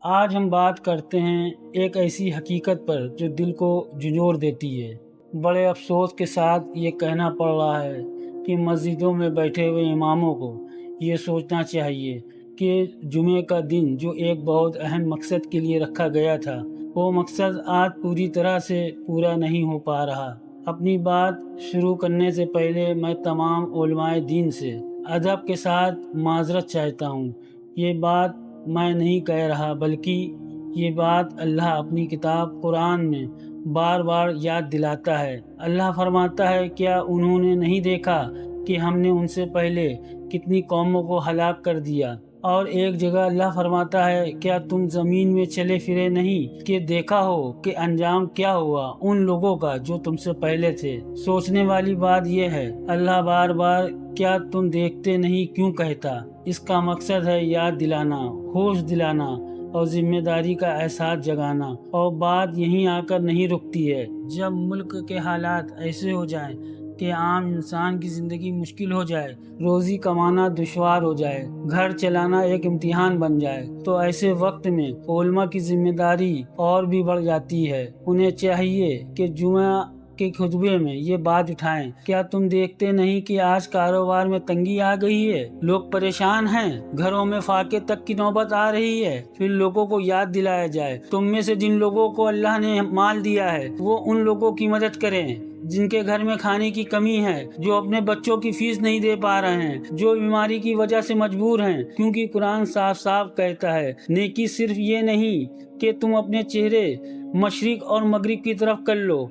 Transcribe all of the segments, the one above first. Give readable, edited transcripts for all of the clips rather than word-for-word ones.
آج ہم بات کرتے ہیں ایک ایسی حقیقت پر جو دل کو جھنجھوڑ دیتی ہے۔ بڑے افسوس کے ساتھ یہ کہنا پڑ رہا ہے کہ مسجدوں میں بیٹھے ہوئے اماموں کو یہ سوچنا چاہیے کہ جمعے کا دن جو ایک بہت اہم مقصد کے لیے رکھا گیا تھا، وہ مقصد آج پوری طرح سے پورا نہیں ہو پا رہا۔ اپنی بات شروع کرنے سے پہلے میں تمام علماء دین سے ادب کے ساتھ معذرت چاہتا ہوں۔ یہ بات میں نہیں کہہ رہا، بلکہ یہ بات اللہ اپنی کتاب قرآن میں بار بار یاد دلاتا ہے۔ اللہ فرماتا ہے، کیا انہوں نے نہیں دیکھا کہ ہم نے ان سے پہلے کتنی قوموں کو ہلاک کر دیا؟ اور ایک جگہ اللہ فرماتا ہے، کیا تم زمین میں چلے پھرے نہیں کہ دیکھا ہو کہ انجام کیا ہوا ان لوگوں کا جو تم سے پہلے تھے؟ سوچنے والی بات یہ ہے، اللہ بار بار کیا تم دیکھتے نہیں کیوں کہتا؟ اس کا مقصد ہے یاد دلانا، ہوش دلانا اور ذمہ داری کا احساس جگانا۔ اور بات یہیں آ کر نہیں رکتی ہے۔ جب ملک کے حالات ایسے ہو جائیں کہ عام انسان کی زندگی مشکل ہو جائے، روزی کمانا دشوار ہو جائے، گھر چلانا ایک امتحان بن جائے، تو ایسے وقت میں علماء کی ذمہ داری اور بھی بڑھ جاتی ہے۔ انہیں چاہیے کہ جمعہ کے خطبے میں یہ بات اٹھائیں، کیا تم دیکھتے نہیں کہ آج کاروبار میں تنگی آ گئی ہے، لوگ پریشان ہیں، گھروں میں فاقے تک کی نوبت آ رہی ہے؟ پھر لوگوں کو یاد دلایا جائے، تم میں سے جن لوگوں کو اللہ نے مال دیا ہے وہ ان لوگوں کی مدد کریں جن کے گھر میں کھانے کی کمی ہے، جو اپنے بچوں کی فیس نہیں دے پا رہے ہیں، جو بیماری کی وجہ سے مجبور ہیں، کیونکہ قرآن صاف صاف کہتا ہے، نیکی صرف یہ نہیں کہ تم اپنے چہرے مشرق اور مغرب کی طرف کر لو،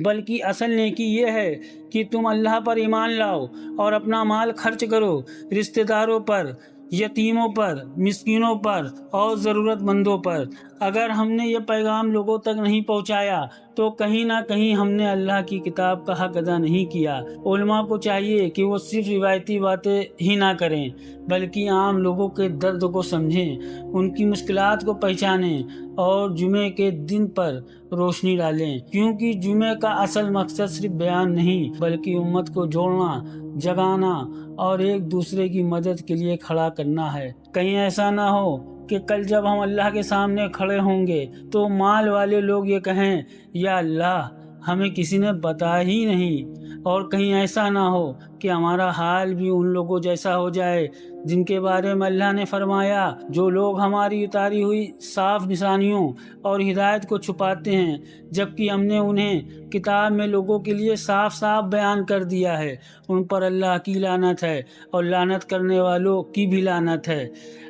بلکہ اصل نیکی یہ ہے کہ تم اللہ پر ایمان لاؤ اور اپنا مال خرچ کرو رشتہ داروں پر، یتیموں پر، مسکینوں پر اور ضرورت مندوں پر۔ اگر ہم نے یہ پیغام لوگوں تک نہیں پہنچایا تو کہیں نہ کہیں ہم نے اللہ کی کتاب کا حق ادا نہیں کیا۔ علماء کو چاہیے کہ وہ صرف روایتی باتیں ہی نہ کریں، بلکہ عام لوگوں کے درد کو سمجھیں، ان کی مشکلات کو پہچانیں اور جمعے کے دن پر روشنی ڈالیں، کیونکہ جمعے کا اصل مقصد صرف بیان نہیں بلکہ امت کو جوڑنا، جگانا اور ایک دوسرے کی مدد کے لیے کھڑا کرنا ہے۔ کہیں ایسا نہ ہو کہ کل جب ہم اللہ کے سامنے کھڑے ہوں گے تو مال والے لوگ یہ کہیں، یا اللہ ہمیں کسی نے بتایا ہی نہیں۔ اور کہیں ایسا نہ ہو کہ ہمارا حال بھی ان لوگوں جیسا ہو جائے جن کے بارے میں اللہ نے فرمایا، جو لوگ ہماری اتاری ہوئی صاف نشانیوں اور ہدایت کو چھپاتے ہیں جبکہ ہم نے انہیں کتاب میں لوگوں کے لیے صاف صاف بیان کر دیا ہے، ان پر اللہ کی لعنت ہے اور لعنت کرنے والوں کی بھی لعنت ہے۔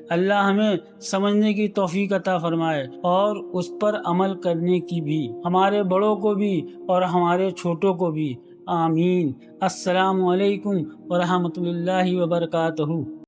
اللہ ہمیں سمجھنے کی توفیق عطا فرمائے اور اس پر عمل کرنے کی بھی، ہمارے بڑوں کو بھی اور ہمارے چھوٹوں کو بھی۔ آمین۔ السلام علیکم ورحمۃ اللہ وبرکاتہ۔